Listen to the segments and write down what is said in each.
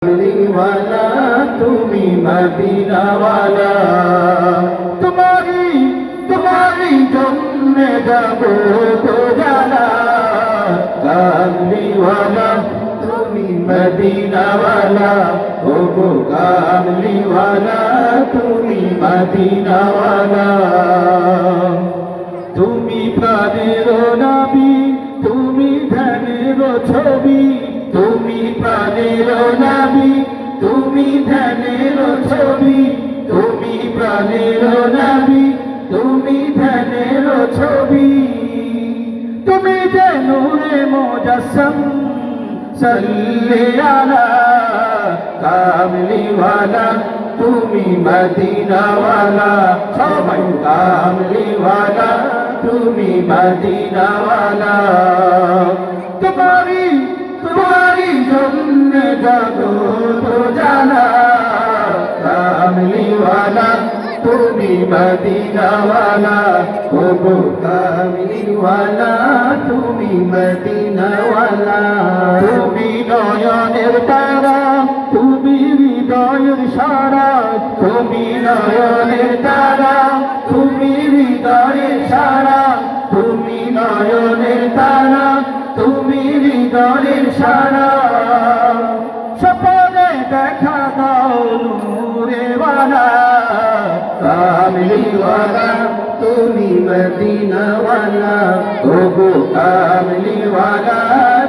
वाला তুমি মদিনা वाला तुम्हारी जन्म যাব তো জানা কামলি वाला তুমি মদিনা वाला ও গো কামলি वाला তুমি মদিনা वाला তুমি প্রাণের নবী তুমি ধ্যানের ছবি তুমি প্রাণের নবী তুমি ধ্যানের ছবি তুমি প্রাণের নবী তুমি ধ্যানের ছবি তুমি যে নূরে মুজাসসাম সাল্লি আলা কামলি ওয়ালা তুমি মদিনা ওয়ালা সবাই কামলি ওয়ালা তুমি মদিনা ওয়ালা तुम्हारी जन्म जागो तो जाना कामली वाला তুমি মদিনা वाला ओ गो कामली वाला তুমি মদিনা वाला তুমি নয়নের তারা তুমি হৃদয়ের সারা তুমি নয়নের তারা তুমি হৃদয়ের সারা তুমি নয়নের তারা তুমি হৃদয়ের সারা স্বপ্নে দেখা দাও নূরে ওয়ালা কামলি ওয়ালা তুমি মদিনা ওয়ালা ও গো কামলি ওয়ালা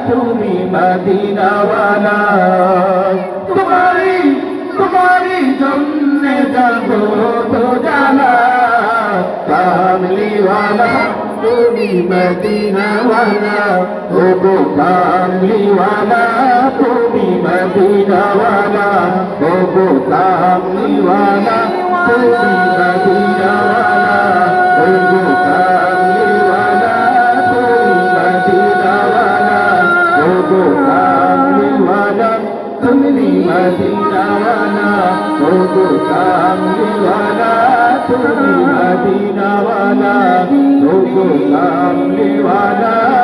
তুমি মদিনা ওয়ালা तुम्हारी जन्ने जागो तो जाना कामली वाला তুমি মদিনা वाला ও গো কামলি वाला তুমি মদিনা वाला ও গো কামলি वाला তুমি মদিনা वाला ও গো কামলি वाला তুমি মদিনা वाला ও গো কামলি वाला তুমি মদিনা वाला ও গো কামলি वाला তুমি মদিনা वाला ओ गो कामली वाला।